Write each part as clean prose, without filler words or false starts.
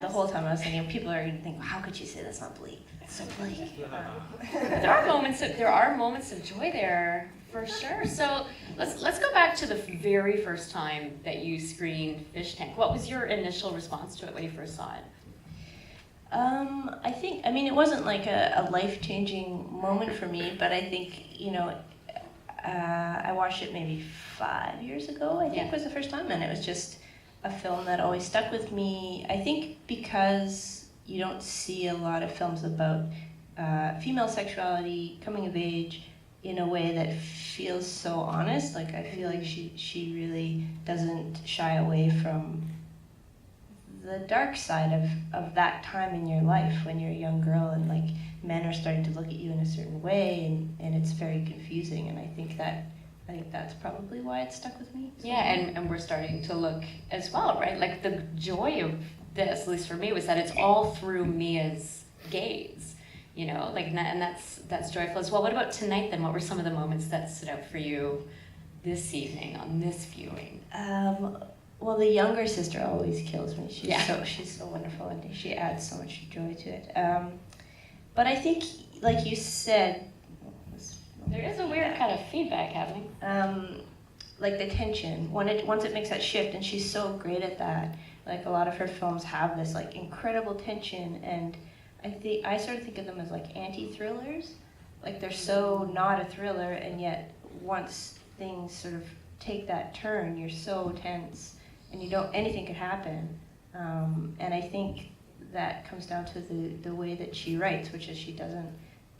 the whole time I was thinking, people are going to think, how could you say that's not bleak? It's so bleak. There are moments of joy there, for sure. So let's go back to the very first time that you screened Fish Tank. What was your initial response to it when you first saw it? I mean, it wasn't like a life-changing moment for me, but I think, I watched it maybe 5 years ago, I think was the first time, and it was just a film that always stuck with me. I think because you don't see a lot of films about female sexuality, coming of age, in a way that feels so honest. Like, I feel like she really doesn't shy away from the dark side of that time in your life when you're a young girl and like men are starting to look at you in a certain way, and it's very confusing, and I think that's probably why it stuck with me. Yeah, and we're starting to look as well, right? Like the joy of this, at least for me, was that it's all through Mia's gaze, and that's joyful as well. What about tonight then? What were some of the moments that stood out for you this evening on this viewing? Well, the younger sister always kills me. She's so wonderful, and she adds so much joy to it. But I think, like you said, there is a weird kind of feedback happening. Like the tension, once it makes that shift, and she's so great at that. Like a lot of her films have this like incredible tension, and I sort of think of them as like anti-thrillers. Like they're so not a thriller, and yet once things sort of take that turn, you're so tense, and anything could happen. And I think that comes down to the way that she writes, which is she doesn't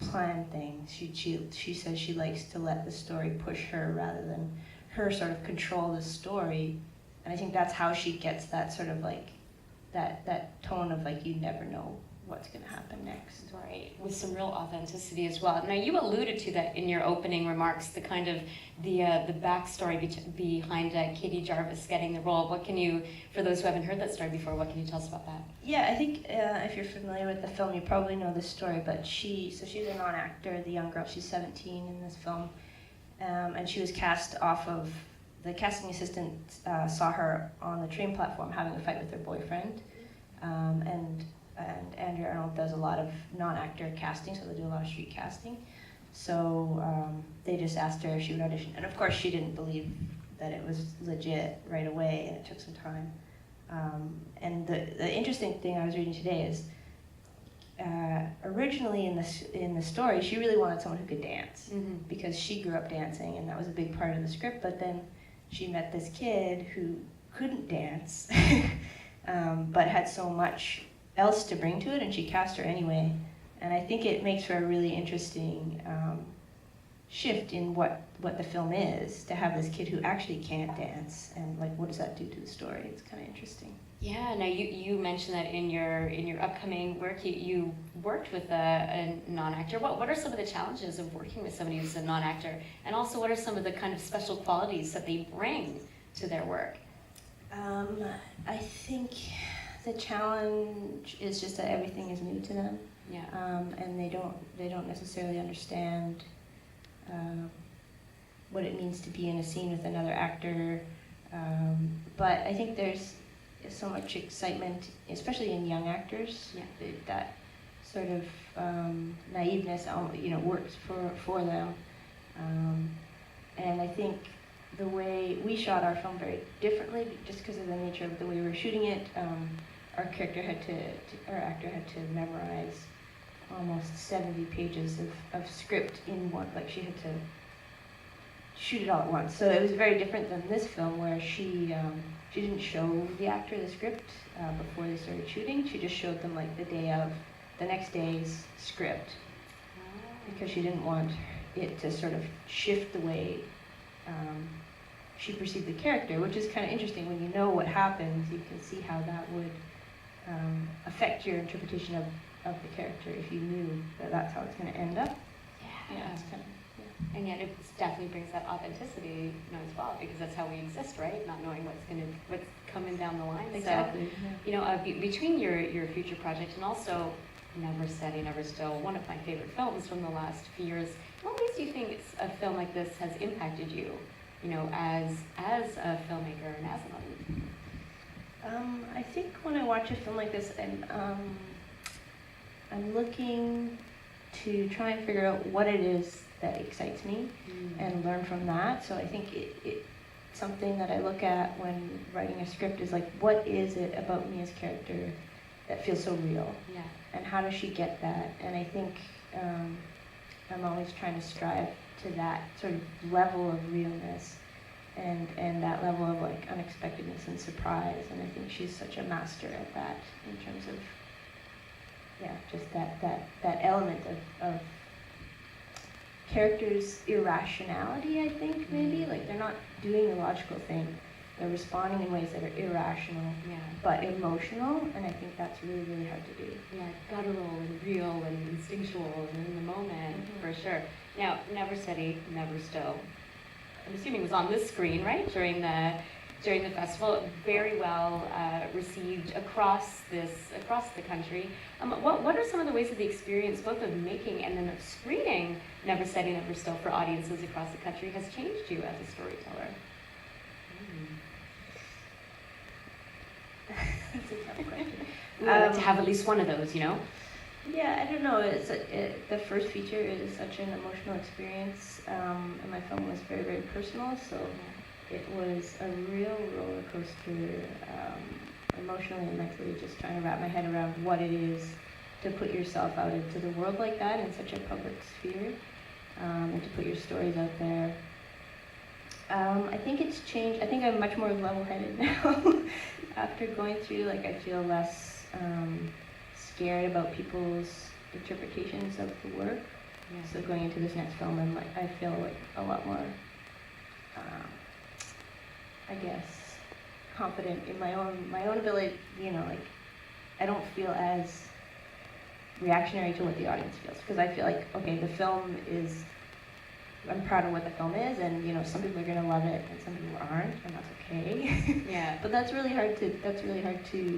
plan things. She says she likes to let the story push her rather than her sort of control the story. And I think that's how she gets that sort of like that tone of like you never know what's going to happen next. Right, with some real authenticity as well. Now you alluded to that in your opening remarks, the kind of the backstory behind Katie Jarvis getting the role. What can you, for those who haven't heard that story before, what can you tell us about that? Yeah, I think if you're familiar with the film, you probably know this story, but she's a non-actor, the young girl, she's 17 in this film, and she was cast off of, the casting assistant saw her on the train platform having a fight with her boyfriend, and Andrea Arnold does a lot of non-actor casting, so they do a lot of street casting. So they just asked her if she would audition. And of course, she didn't believe that it was legit right away, and it took some time. And the interesting thing I was reading today is, originally in the story, she really wanted someone who could dance, because she grew up dancing, and that was a big part of the script. But then she met this kid who couldn't dance, but had so much else to bring to it, and she cast her anyway. And I think it makes for a really interesting shift in what the film is, to have this kid who actually can't dance, and like what does that do to the story? It's kind of interesting. Yeah, now you mentioned that in your upcoming work you worked with a non-actor. What are some of the challenges of working with somebody who's a non-actor, and also what are some of the kind of special qualities that they bring to their work? I think the challenge is just that everything is new to them. Yeah. And they don't necessarily understand what it means to be in a scene with another actor. But I think there's so much excitement, especially in young actors. Yeah. That sort of naiveness, works for them. And I think the way we shot our film very differently, just because of the nature of the way we were shooting it. Our actor had to memorize almost 70 pages of script in one, like she had to shoot it all at once. So it was very different than this film, where she didn't show the actor the script before they started shooting. She just showed them like the next day's script, because she didn't want it to sort of shift the way she perceived the character, which is kind of interesting. When you know what happens, you can see how that would affect your interpretation of the character if you knew that that's how it's going to end up. Yeah. It's kind of, yeah. And yet it definitely brings that authenticity, as well, because that's how we exist, right? Not knowing what's coming down the line. Exactly. So, between your future project and also Never Steady, Never Still, one of my favorite films from the last few years, what ways do you think a film like this has impacted you, as a filmmaker and as an audience? I think when I watch a film like this, I'm looking to try and figure out what it is that excites me and learn from that. So I think it's something that I look at when writing a script is like, what is it about Mia's character that feels so real? Yeah. And how does she get that? And I think I'm always trying to strive to that sort of level of realness and that level of like unexpectedness and surprise. And I think she's such a master at that in terms of, just that element of characters' irrationality, I think, maybe. Like, they're not doing the logical thing. They're responding in ways that are irrational, but emotional, and I think that's really, really hard to do. Yeah, guttural and real and instinctual and in the moment, for sure. Now, Never Steady, Never Still, I'm assuming was on this screen, right, during the festival, very well received across the country. What are some of the ways of the experience, both of making and then of screening Never Steady, Never Still for audiences across the country, has changed you as a storyteller? That's a tough question. To have at least one of those, you know? Yeah, I don't know. The first feature is such an emotional experience, and my film was very, very personal, so it was a real roller coaster, emotionally and mentally, just trying to wrap my head around what it is to put yourself out into the world like that in such a public sphere, and to put your stories out there. I think it's changed. I think I'm much more level-headed now. After going through, like, I feel less scared about people's interpretations of the work. Yeah. So going into this next film, I feel like a lot more, I guess, confident in my own ability. You know, like, I don't feel as reactionary to what the audience feels, because I feel like, okay, the film is. I'm proud of what the film is, and you know, some people are gonna love it, and some people aren't, and that's okay. Yeah. But that's really hard to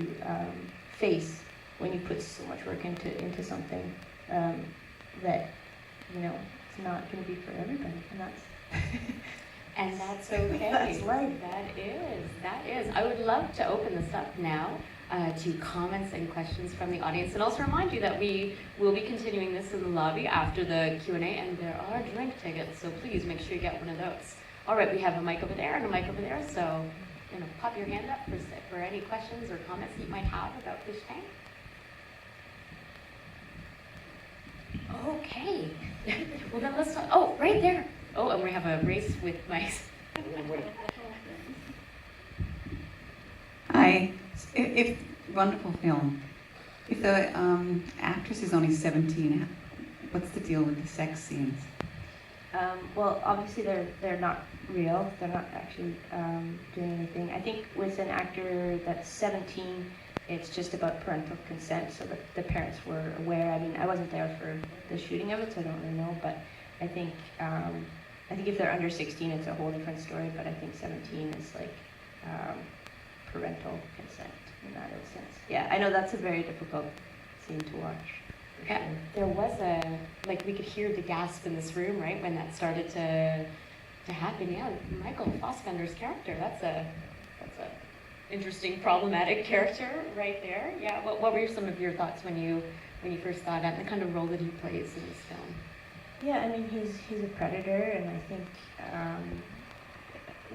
face when you put so much work into something that, you know, it's not gonna be for everybody, and that's. And that's okay. That's life. That is. I would love to open this up now to comments and questions from the audience, and also remind you that we will be continuing this in the lobby after the Q&A, and there are drink tickets, so please make sure you get one of those. All right, we have a mic over there and a mic over there, so you know, pop your hand up for any questions or comments that you might have about Fish Tank. Okay. Well, then let's talk. Oh, right there. Oh, and we have a race with mics. Hi. If wonderful film. If the actress is only 17, what's the deal with the sex scenes? Well, obviously they're not real. They're not actually doing anything. I think with an actor that's 17, it's just about parental consent, so that the parents were aware. I mean, I wasn't there for the shooting of it, so I don't really know. But I think if they're under 16, it's a whole different story. But I think 17 is like parental consent in that instance. Yeah, I know that's a very difficult scene to watch. Yeah, there was we could hear the gasp in this room, right, when that started to happen. Yeah, Michael Fassbender's character, that's a interesting, problematic character right there. Yeah, what were some of your thoughts when you first saw that and the kind of role that he plays in this film? Yeah, I mean, he's a predator, and I think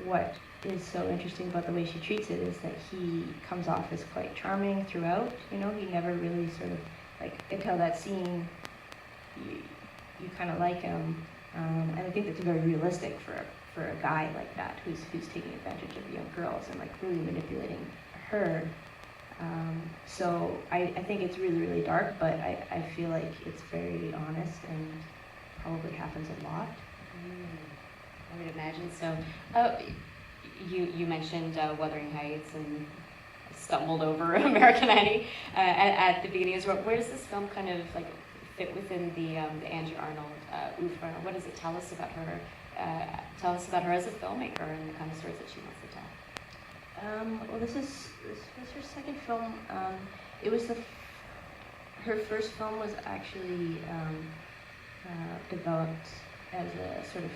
what is so interesting about the way she treats it is that he comes off as quite charming throughout. You know, he never really sort of, like, until that scene, you kind of like him, and I think that's very realistic for a guy like that who's taking advantage of young girls and like really manipulating her. So I think it's really, really dark, but I feel like it's very honest and probably happens a lot. I would imagine so. You mentioned Wuthering Heights and stumbled over American Annie at the beginning as well. Where does this film kind of like fit within the Angie Arnold oeuvre? What does it tell us about her? Tell us about her as a filmmaker and the kind of stories that she wants to tell. Well, this was her second film. It was her first film was actually developed as a sort of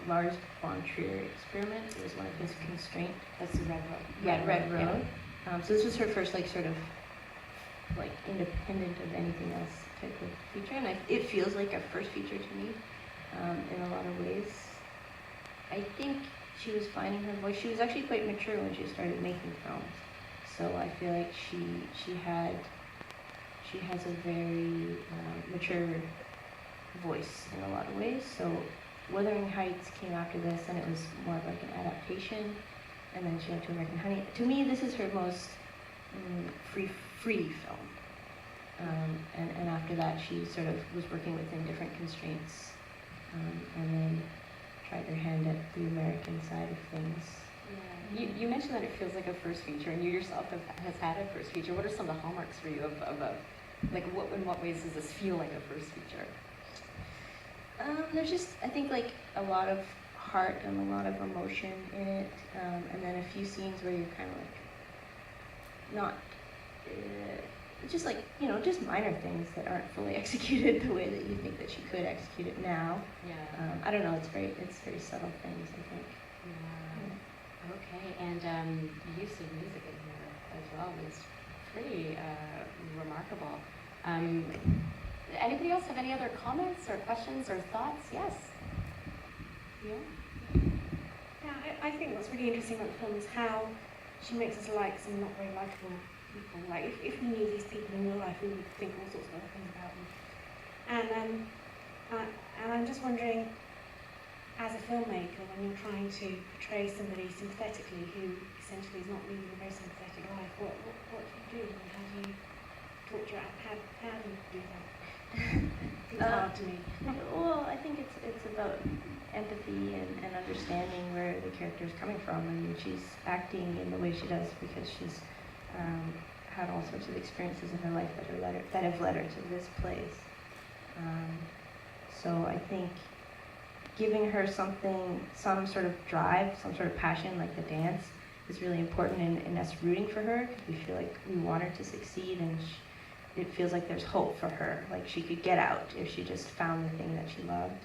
Lars von Trier experiment. It was one of his constraint. That's the Red Road. Yeah, Red Road. So this was her first like sort of like independent of anything else type of feature, and it feels like a first feature to me in a lot of ways. I think she was finding her voice. She was actually quite mature when she started making films, so I feel like she has a very mature voice in a lot of ways. So Wuthering Heights came after this, and it was more of like an adaptation, and then she went to American Honey. To me, this is her most free film. And after that, she sort of was working within different constraints, and then tried her hand at the American side of things. Yeah. You mentioned that it feels like a first feature, and you yourself has had a first feature. What are some of the hallmarks for you of like in what ways does this feel like a first feature? There's just, I think, like a lot of heart and a lot of emotion in it, and then a few scenes where you're kind of like not, just like, just minor things that aren't fully executed the way that you think that she could execute it now. Yeah. I don't know, it's very subtle things, I think. Yeah. Okay, and the use of music in here as well is pretty remarkable. Anybody else have any other comments or questions or thoughts? Yes? Yeah? Yeah, I think what's really interesting about the film is how she makes us like some not very likable people. Like, if we knew these people in real life, we would think all sorts of other things about them. And I'm just wondering, as a filmmaker, when you're trying to portray somebody sympathetically who essentially is not leading a very sympathetic life, what do you do? And how do you talk to your how do you do that? It's hard to me. Well, I think it's about empathy and understanding where the character is coming from. I mean, she's acting in the way she does because she's had all sorts of experiences in her life that have led her to this place. So I think giving her some sort of drive, some sort of passion, like the dance, is really important in us rooting for her, because we feel like we want her to succeed, and it feels like there's hope for her, like she could get out if she just found the thing that she loved.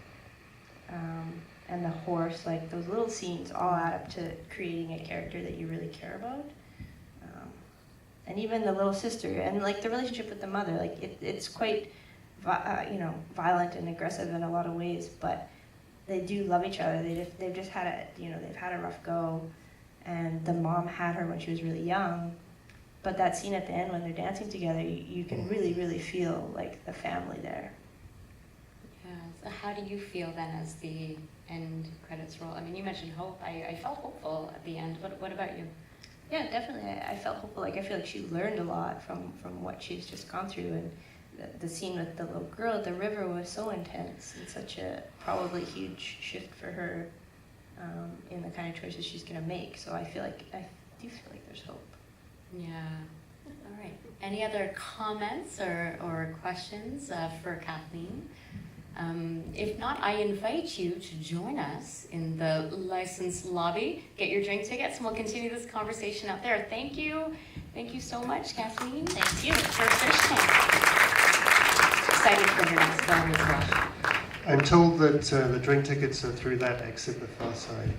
And the horse, like those little scenes all add up to creating a character that you really care about. And even the little sister, and like the relationship with the mother, like it's quite violent and aggressive in a lot of ways, but they do love each other. They've just had they've had a rough go, and the mom had her when she was really young. But that scene at the end when they're dancing together, you can really, really feel like the family there. Yeah. So how do you feel then as the end credits roll? I mean, you mentioned hope. I felt hopeful at the end. What about you? Yeah, definitely. I felt hopeful. Like, I feel like she learned a lot from what she's just gone through, and the scene with the little girl at the river was so intense and such a probably huge shift for her in the kind of choices she's going to make. So I do feel like there's hope. Yeah. All right. Any other comments or questions for Kathleen? If not, I invite you to join us in the license lobby. Get your drink tickets, and we'll continue this conversation out there. Thank you. Thank you so much, Kathleen. Thank you. For finishing. Excited for your next film as well. I'm told that the drink tickets are through that exit, the far side.